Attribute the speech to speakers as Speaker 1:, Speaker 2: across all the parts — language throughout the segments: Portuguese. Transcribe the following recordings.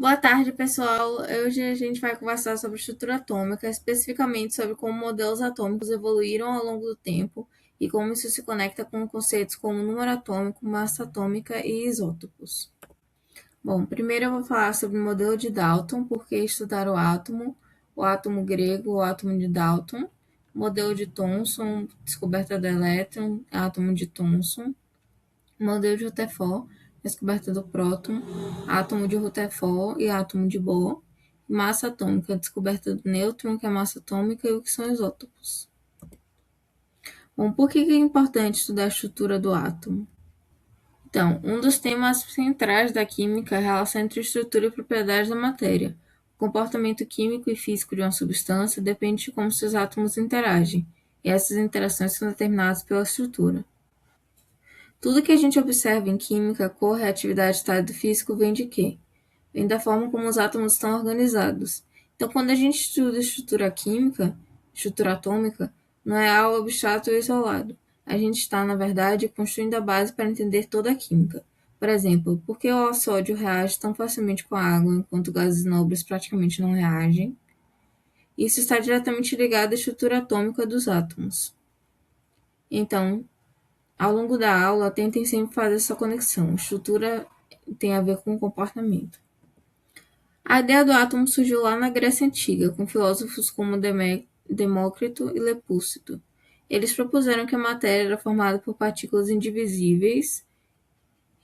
Speaker 1: Boa tarde, pessoal. Hoje a gente vai conversar sobre estrutura atômica, especificamente sobre como modelos atômicos evoluíram ao longo do tempo e como isso se conecta com conceitos como número atômico, massa atômica e isótopos. Bom, primeiro eu vou falar sobre o modelo de Dalton, porque estudar o átomo grego, o átomo de Dalton, modelo de Thomson, descoberta do elétron, átomo de Thomson, modelo de Rutherford, descoberta do próton, átomo de Rutherford e átomo de Bohr, massa atômica, descoberta do nêutron, que é a massa atômica, e o que são isótopos. Bom, por que é importante estudar a estrutura do átomo? Então, um dos temas centrais da química é a relação entre estrutura e propriedades da matéria. O comportamento químico e físico de uma substância depende de como seus átomos interagem, e essas interações são determinadas pela estrutura. Tudo que a gente observa em química, cor, reatividade, estado físico, vem de quê? Vem da forma como os átomos estão organizados. Então, quando a gente estuda estrutura química, estrutura atômica, não é algo abstrato ou isolado. A gente está, na verdade, construindo a base para entender toda a química. Por exemplo, por que o sódio reage tão facilmente com a água, enquanto gases nobres praticamente não reagem? Isso está diretamente ligado à estrutura atômica dos átomos. Então, ao longo da aula, tentem sempre fazer essa conexão. Estrutura tem a ver com comportamento. A ideia do átomo surgiu lá na Grécia Antiga, com filósofos como Demócrito e Lepúcido. Eles propuseram que a matéria era formada por partículas indivisíveis,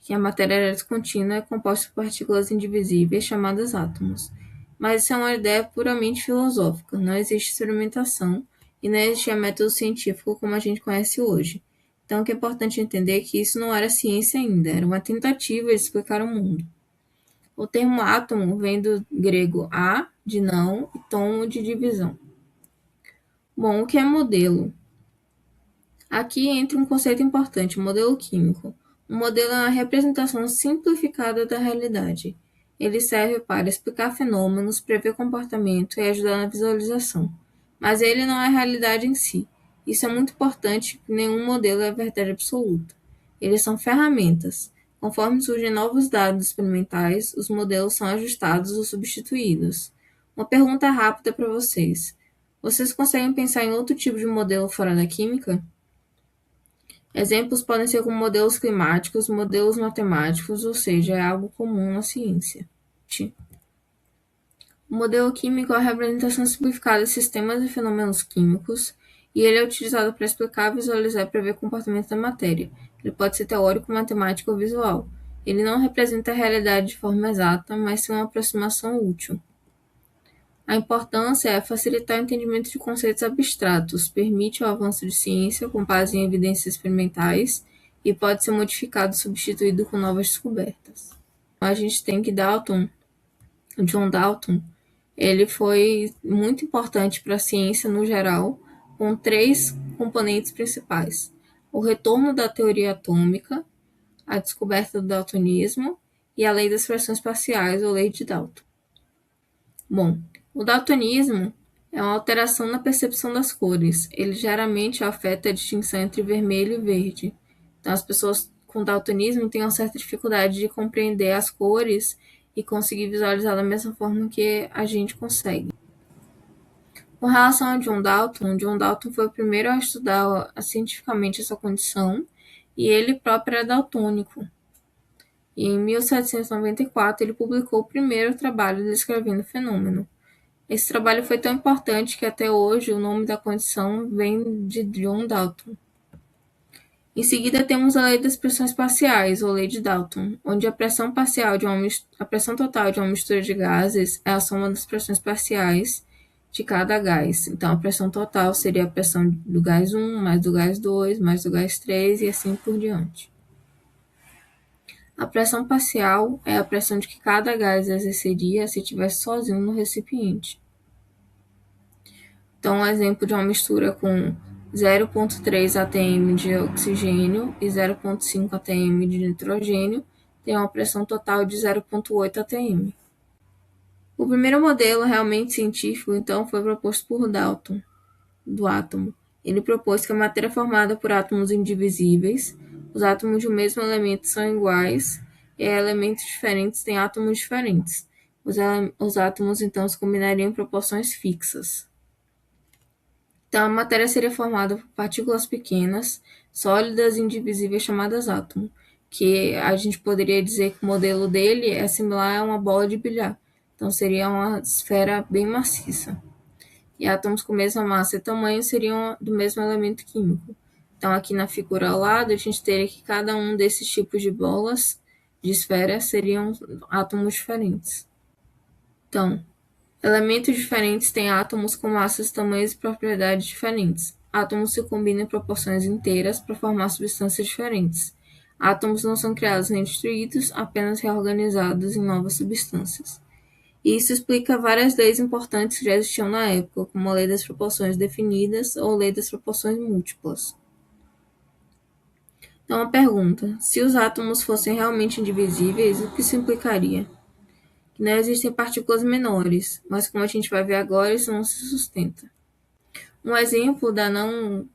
Speaker 1: que a matéria era descontínua e composta por partículas indivisíveis, chamadas átomos. Mas isso é uma ideia puramente filosófica, não existe experimentação e não existia método científico como a gente conhece hoje. Então, o que é importante entender é que isso não era ciência ainda, era uma tentativa de explicar o mundo. O termo átomo vem do grego "a", de não, e tomo, de divisão. Bom, o que é modelo? Aqui entra um conceito importante, modelo químico. Um modelo é uma representação simplificada da realidade. Ele serve para explicar fenômenos, prever comportamento e ajudar na visualização. Mas ele não é a realidade em si. Isso é muito importante, porque nenhum modelo é a verdade absoluta. Eles são ferramentas. Conforme surgem novos dados experimentais, os modelos são ajustados ou substituídos. Uma pergunta rápida para vocês. Vocês conseguem pensar em outro tipo de modelo fora da química? Exemplos podem ser como modelos climáticos, modelos matemáticos, ou seja, é algo comum na ciência. O modelo químico é a representação simplificada de sistemas e fenômenos químicos, e ele é utilizado para explicar, visualizar e prever o comportamento da matéria. Ele pode ser teórico, matemático ou visual. Ele não representa a realidade de forma exata, mas sim uma aproximação útil. A importância é facilitar o entendimento de conceitos abstratos, permite o avanço de ciência com base em evidências experimentais e pode ser modificado e substituído com novas descobertas. A gente tem que John Dalton, ele foi muito importante para a ciência no geral, com 3 componentes principais: o retorno da teoria atômica, a descoberta do daltonismo e a lei das frações parciais, ou lei de Dalton. Bom, o daltonismo é uma alteração na percepção das cores. Ele geralmente afeta a distinção entre vermelho e verde. Então, as pessoas com daltonismo têm uma certa dificuldade de compreender as cores e conseguir visualizar da mesma forma que a gente consegue. Com relação a John Dalton foi o primeiro a estudar cientificamente essa condição e ele próprio era daltônico. E em 1794 ele publicou o primeiro trabalho descrevendo o fenômeno. Esse trabalho foi tão importante que até hoje o nome da condição vem de John Dalton. Em seguida temos a lei das pressões parciais, ou lei de Dalton, onde a pressão total de uma mistura de gases é a soma das pressões parciais de cada gás. Então, a pressão total seria a pressão do gás 1, mais do gás 2, mais do gás 3 e assim por diante. A pressão parcial é a pressão de que cada gás exerceria se estivesse sozinho no recipiente. Então, um exemplo de uma mistura com 0,3 atm de oxigênio e 0,5 atm de nitrogênio tem uma pressão total de 0,8 atm. O primeiro modelo realmente científico, então, foi proposto por Dalton, do átomo. Ele propôs que a matéria é formada por átomos indivisíveis, os átomos de um mesmo elemento são iguais, e elementos diferentes têm átomos diferentes. os átomos então se combinariam em proporções fixas. Então, a matéria seria formada por partículas pequenas, sólidas e indivisíveis chamadas átomo, que a gente poderia dizer que o modelo dele é similar a uma bola de bilhar. Então, seria uma esfera bem maciça. E átomos com mesma massa e tamanho seriam do mesmo elemento químico. Então, aqui na figura ao lado, a gente teria que cada um desses tipos de bolas, de esferas, seriam átomos diferentes. Então, elementos diferentes têm átomos com massas, tamanhos e propriedades diferentes. Átomos se combinam em proporções inteiras para formar substâncias diferentes. Átomos não são criados nem destruídos, apenas reorganizados em novas substâncias. E isso explica várias leis importantes que já existiam na época, como a lei das proporções definidas ou a lei das proporções múltiplas. Então, a pergunta: se os átomos fossem realmente indivisíveis, o que isso implicaria? Que não existem partículas menores, mas como a gente vai ver agora, isso não se sustenta. Um exemplo da não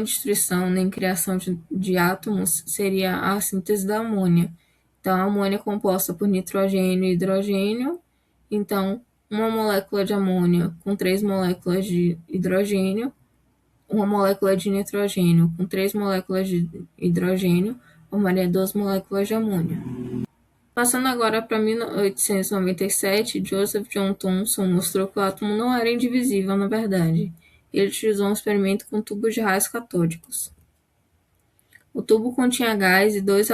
Speaker 1: destruição nem criação de átomos seria a síntese da amônia. Então, a amônia é composta por nitrogênio e hidrogênio. Então, uma molécula de amônia com 3 moléculas de hidrogênio, uma molécula de nitrogênio com 3 moléculas de hidrogênio, formaria 2 moléculas de amônia. Passando agora para 1897, Joseph John Thomson mostrou que o átomo não era indivisível na verdade. Ele utilizou um experimento com tubos de raios catódicos. O tubo continha gás e 2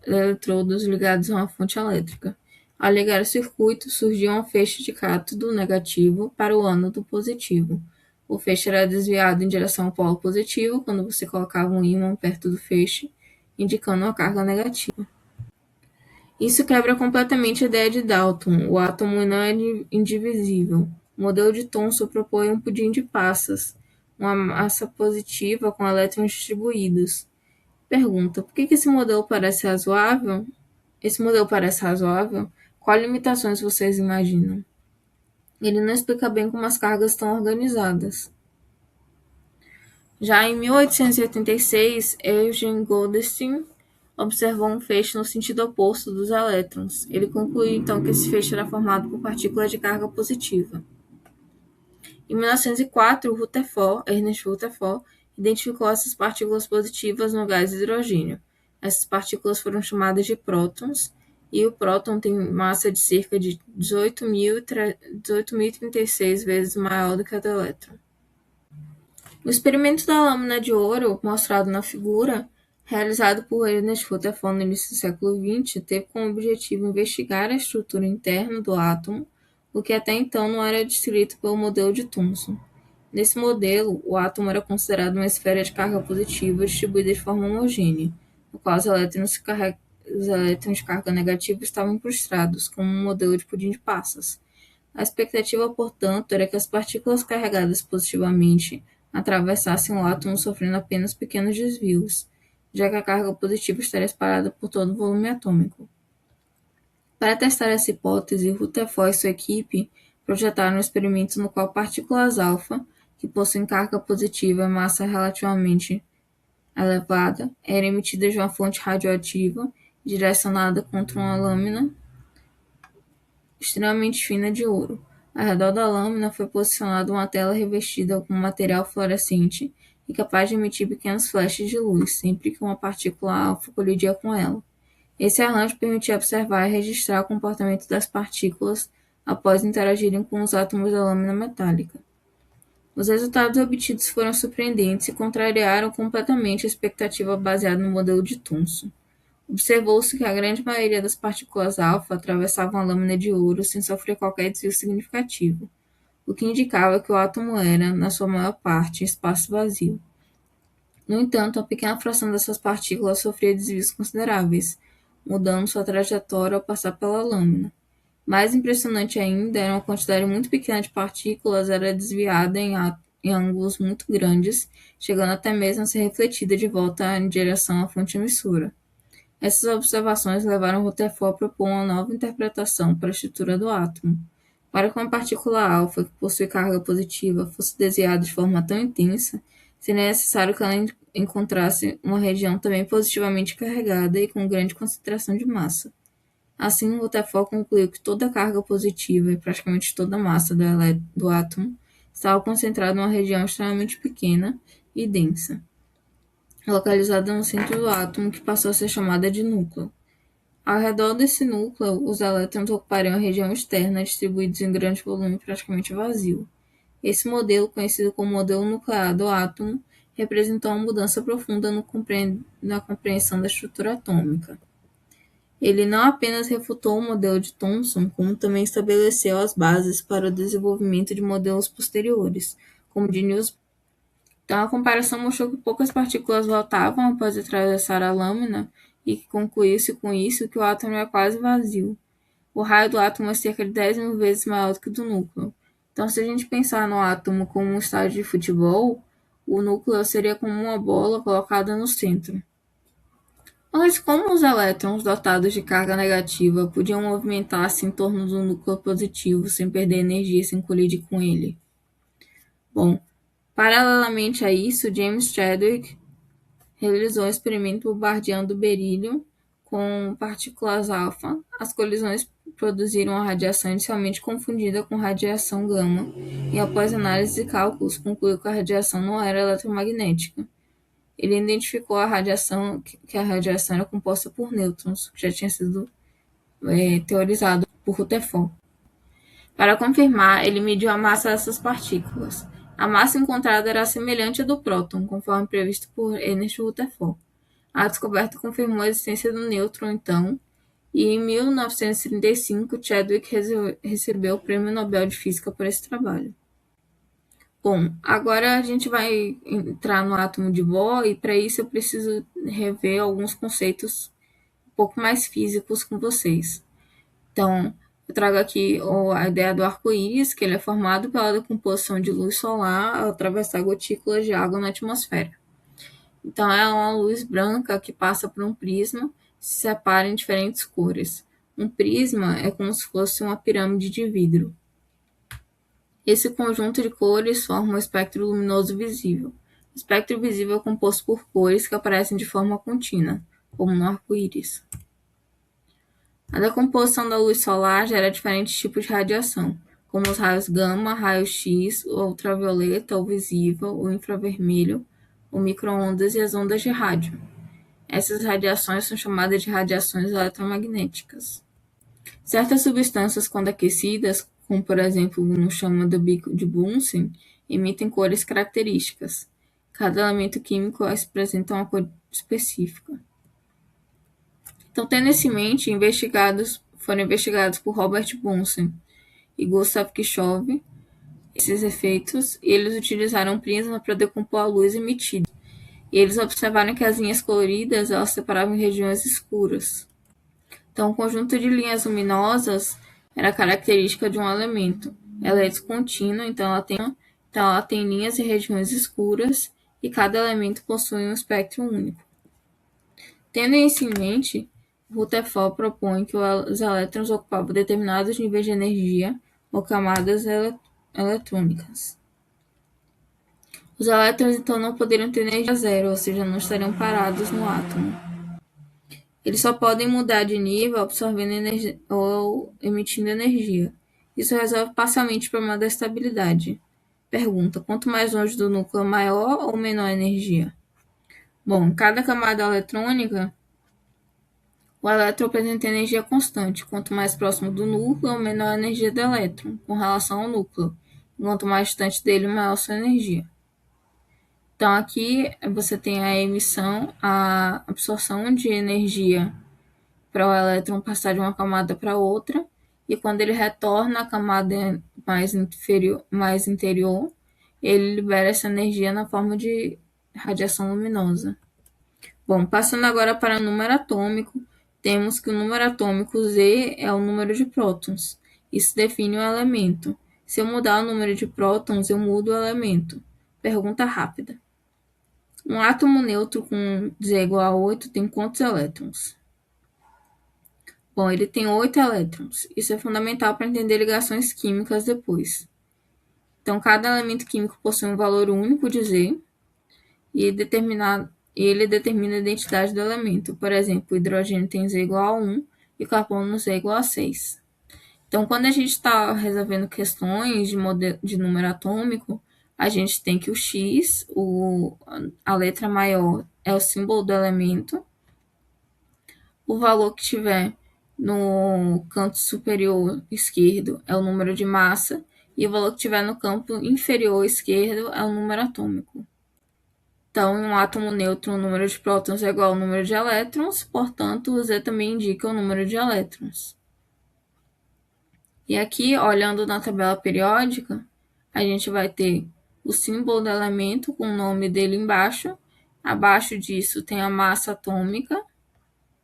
Speaker 1: eletrodos ligados a uma fonte elétrica. Ao ligar o circuito, surgia um feixe de cátodo negativo para o ânodo positivo. O feixe era desviado em direção ao polo positivo quando você colocava um ímã perto do feixe, indicando uma carga negativa. Isso quebra completamente a ideia de Dalton: o átomo não é indivisível. O modelo de Thomson propõe um pudim de passas, uma massa positiva com elétrons distribuídos. Pergunta: por que esse modelo parece razoável? Esse modelo parece razoável? Quais limitações vocês imaginam? Ele não explica bem como as cargas estão organizadas. Já em 1886, Eugen Goldstein observou um feixe no sentido oposto dos elétrons. Ele concluiu então que esse feixe era formado por partículas de carga positiva. Em 1904, Ernest Rutherford identificou essas partículas positivas no gás hidrogênio. Essas partículas foram chamadas de prótons, e o próton tem massa de cerca de 18.036 vezes maior do que a do elétron. O experimento da lâmina de ouro, mostrado na figura, realizado por Ernest Rutherford no início do século XX, teve como objetivo investigar a estrutura interna do átomo, o que até então não era descrito pelo modelo de Thomson. Nesse modelo, o átomo era considerado uma esfera de carga positiva distribuída de forma homogênea, no qual os elétrons de carga negativa estavam incrustados, como um modelo de pudim de passas. A expectativa, portanto, era que as partículas carregadas positivamente atravessassem o átomo sofrendo apenas pequenos desvios, já que a carga positiva estaria espalhada por todo o volume atômico. Para testar essa hipótese, Rutherford e sua equipe projetaram um experimento no qual partículas alfa, que possuem carga positiva e massa relativamente elevada, eram emitidas de uma fonte radioativa direcionada contra uma lâmina extremamente fina de ouro. Ao redor da lâmina foi posicionada uma tela revestida com material fluorescente e capaz de emitir pequenos flashes de luz, sempre que uma partícula alfa colidia com ela. Esse arranjo permitia observar e registrar o comportamento das partículas após interagirem com os átomos da lâmina metálica. Os resultados obtidos foram surpreendentes e contrariaram completamente a expectativa baseada no modelo de Thomson. Observou-se que a grande maioria das partículas alfa atravessavam a lâmina de ouro sem sofrer qualquer desvio significativo, o que indicava que o átomo era, na sua maior parte, espaço vazio. No entanto, uma pequena fração dessas partículas sofria desvios consideráveis, mudando sua trajetória ao passar pela lâmina. Mais impressionante ainda era uma quantidade muito pequena de partículas era desviada em ângulos muito grandes, chegando até mesmo a ser refletida de volta em direção à fonte emissora. Essas observações levaram Rutherford a propor uma nova interpretação para a estrutura do átomo. Para que uma partícula alfa, que possui carga positiva, fosse desviada de forma tão intensa, seria necessário que ela encontrasse uma região também positivamente carregada e com grande concentração de massa. Assim, Rutherford concluiu que toda a carga positiva e praticamente toda a massa do átomo estava concentrada em uma região extremamente pequena e densa, localizada no centro do átomo, que passou a ser chamada de núcleo. Ao redor desse núcleo, os elétrons ocupariam a região externa, distribuídos em grande volume praticamente vazio. Esse modelo, conhecido como modelo nuclear do átomo, representou uma mudança profunda na compreensão da estrutura atômica. Ele não apenas refutou o modelo de Thomson, como também estabeleceu as bases para o desenvolvimento de modelos posteriores, como o de Niels. Então, a comparação mostrou que poucas partículas voltavam após atravessar a lâmina e que concluiu-se com isso que o átomo é quase vazio. O raio do átomo é cerca de 10.000 vezes maior do que o do núcleo. Então, se a gente pensar no átomo como um estádio de futebol, o núcleo seria como uma bola colocada no centro. Mas como os elétrons dotados de carga negativa podiam movimentar-se em torno do núcleo positivo sem perder energia e sem colidir com ele? Bom, paralelamente a isso, James Chadwick realizou um experimento bombardeando o berílio com partículas alfa. As colisões produziram a radiação inicialmente confundida com radiação gama, e após análise e cálculos, concluiu que a radiação não era eletromagnética. Ele identificou que a radiação era composta por nêutrons, que já tinha sido teorizado por Rutherford. Para confirmar, ele mediu a massa dessas partículas. A massa encontrada era semelhante à do próton, conforme previsto por Ernest Rutherford. A descoberta confirmou a existência do nêutron, então, e em 1935 Chadwick recebeu o Prêmio Nobel de Física por esse trabalho. Bom, agora a gente vai entrar no átomo de Bohr, e para isso eu preciso rever alguns conceitos um pouco mais físicos com vocês. Então, eu trago aqui a ideia do arco-íris, que ele é formado pela decomposição de luz solar ao atravessar gotículas de água na atmosfera. Então, é uma luz branca que passa por um prisma e se separa em diferentes cores. Um prisma é como se fosse uma pirâmide de vidro. Esse conjunto de cores forma o espectro luminoso visível. O espectro visível é composto por cores que aparecem de forma contínua, como no arco-íris. A decomposição da luz solar gera diferentes tipos de radiação, como os raios gama, raio-x, o ultravioleta, o visível, o infravermelho, o micro-ondas e as ondas de rádio. Essas radiações são chamadas de radiações eletromagnéticas. Certas substâncias, quando aquecidas, como por exemplo no chama do bico de Bunsen, emitem cores características. Cada elemento químico apresenta uma cor específica. Então, tendo isso em mente, foram investigados por Robert Bunsen e Gustav Kirchhoff esses efeitos, e eles utilizaram um prisma para decompor a luz emitida. E eles observaram que as linhas coloridas elas separavam em regiões escuras. Então, o conjunto de linhas luminosas era característica de um elemento. Ela é descontínua, então ela tem linhas e regiões escuras, e cada elemento possui um espectro único. Tendo isso em mente, Rutherford propõe que os elétrons ocupavam determinados níveis de energia ou camadas eletrônicas. Os elétrons, então, não poderiam ter energia zero, ou seja, não estariam parados no átomo. Eles só podem mudar de nível absorvendo energia ou emitindo energia. Isso resolve parcialmente o problema da estabilidade. Pergunta: quanto mais longe do núcleo, maior ou menor a energia? Bom, cada camada eletrônica, o elétron apresenta energia constante. Quanto mais próximo do núcleo, menor a energia do elétron com relação ao núcleo. Quanto mais distante dele, maior a sua energia. Então, aqui você tem a emissão, a absorção de energia para o elétron passar de uma camada para outra, e quando ele retorna à camada mais interior, ele libera essa energia na forma de radiação luminosa. Bom, passando agora para o número atômico, temos que o número atômico Z é o número de prótons. Isso define o elemento. Se eu mudar o número de prótons, eu mudo o elemento. Pergunta rápida. Um átomo neutro com Z igual a 8 tem quantos elétrons? Bom, ele tem 8 elétrons. Isso é fundamental para entender ligações químicas depois. Então, cada elemento químico possui um valor único de Z e ele determina a identidade do elemento. Por exemplo, o hidrogênio tem Z igual a 1 e carbono Z igual a 6. Então, quando a gente está resolvendo questões de número atômico, a gente tem que o X, a letra maior, é o símbolo do elemento, o valor que tiver no canto superior esquerdo é o número de massa, e o valor que tiver no campo inferior esquerdo é o número atômico. Então, em um átomo neutro, o número de prótons é igual ao número de elétrons, portanto, o Z também indica o número de elétrons. E aqui, olhando na tabela periódica, a gente vai ter o símbolo do elemento com o nome dele embaixo. Abaixo disso tem a massa atômica,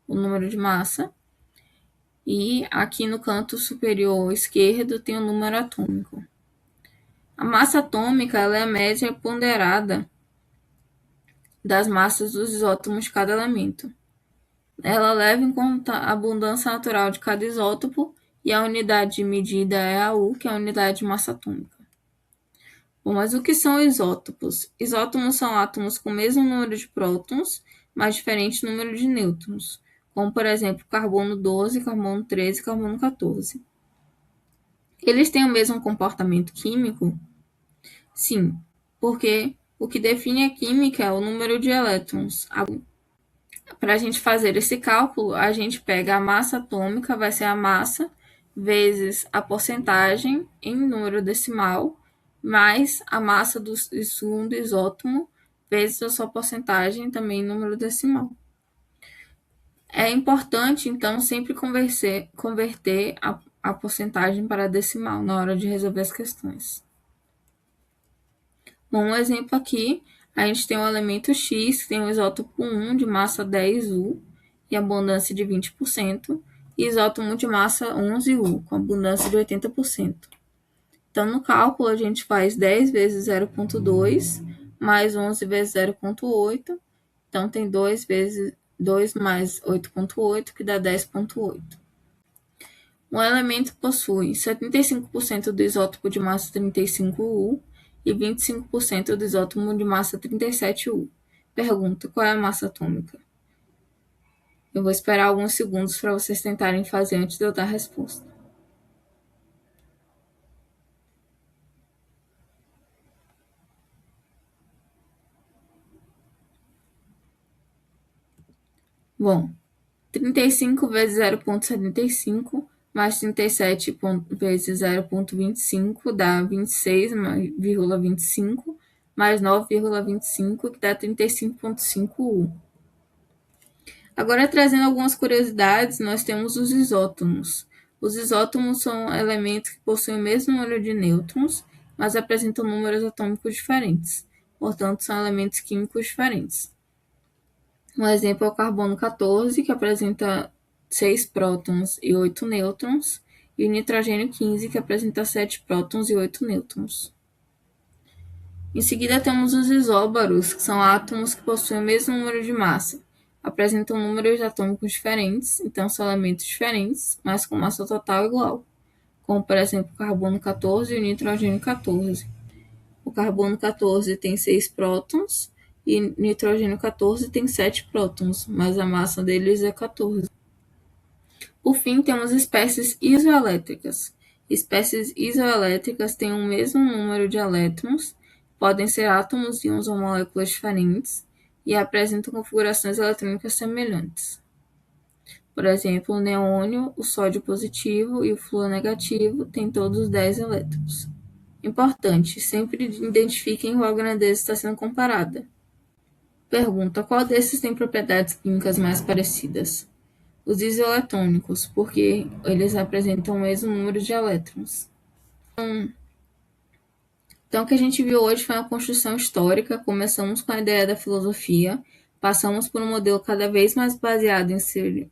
Speaker 1: o número de massa. E aqui no canto superior esquerdo tem o número atômico. A massa atômica ela é a média ponderada das massas dos isótopos de cada elemento. Ela leva em conta a abundância natural de cada isótopo e a unidade de medida é a U, que é a unidade de massa atômica. Bom, mas o que são isótopos? Isótopos são átomos com o mesmo número de prótons, mas diferente número de nêutrons, como por exemplo carbono 12, carbono 13 e carbono 14. Eles têm o mesmo comportamento químico? Sim, porque o que define a química é o número de elétrons. Para a gente fazer esse cálculo, a gente pega a massa atômica, vai ser a massa, vezes a porcentagem em número decimal, mais a massa do segundo isótopo, vezes a sua porcentagem também em número decimal. É importante, então, sempre converter a porcentagem para decimal na hora de resolver as questões. Bom, um exemplo aqui, a gente tem o elemento X, que tem o isótopo 1 de massa 10U e abundância de 20%, e isótopo de massa 11U, com abundância de 80%. Então, no cálculo, a gente faz 10 vezes 0,2 mais 11 vezes 0,8. Então, tem 2 vezes 2 mais 8,8, que dá 10,8. Um elemento possui 75% do isótopo de massa 35U e 25% do isótopo de massa 37U. Pergunta: qual é a massa atômica? Eu vou esperar alguns segundos para vocês tentarem fazer antes de eu dar a resposta. Bom, 35 vezes 0,75 mais 37 vezes 0,25 dá 26,25 mais 9,25, que dá 35,5U. Agora, trazendo algumas curiosidades, nós temos os isótomos. Os isótomos são elementos que possuem o mesmo número de nêutrons, mas apresentam números atômicos diferentes. Portanto, são elementos químicos diferentes. Um exemplo é o carbono 14, que apresenta 6 prótons e 8 nêutrons, e o nitrogênio 15, que apresenta 7 prótons e 8 nêutrons. Em seguida, temos os isóbaros, que são átomos que possuem o mesmo número de massa. Apresentam números atômicos diferentes, então são elementos diferentes, mas com massa total igual, como por exemplo o carbono 14 e o nitrogênio 14. O carbono 14 tem 6 prótons e o nitrogênio 14 tem 7 prótons, mas a massa deles é 14. Por fim, temos espécies isoelétricas. Espécies isoelétricas têm o mesmo número de elétrons, podem ser átomos, íons ou moléculas diferentes, e apresentam configurações eletrônicas semelhantes. Por exemplo, o neônio, o sódio positivo e o flúor negativo têm todos 10 elétrons. Importante, sempre identifiquem qual grandeza está sendo comparada. Pergunta: qual desses tem propriedades químicas mais parecidas? Os isoeletônicos, porque eles apresentam o mesmo número de elétrons. Então, o que a gente viu hoje foi uma construção histórica. Começamos com a ideia da filosofia, passamos por um modelo cada vez mais baseado em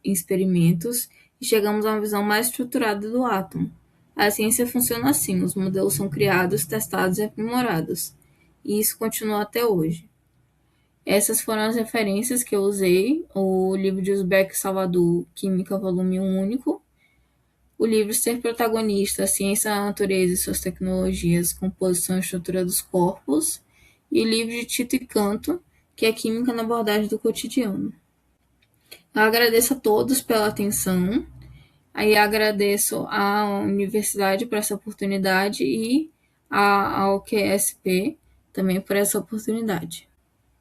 Speaker 1: experimentos e chegamos a uma visão mais estruturada do átomo. A ciência funciona assim: os modelos são criados, testados e aprimorados. E isso continua até hoje. Essas foram as referências que eu usei: o livro de Uzbek Salvador, Química, volume único, o livro Ser Protagonista, Ciência da Natureza e Suas Tecnologias, Composição e Estrutura dos Corpos, e o livro de Tito e Canto, que é Química na Abordagem do Cotidiano. Eu agradeço a todos pela atenção Aí agradeço à universidade por essa oportunidade e ao QSP também por essa oportunidade.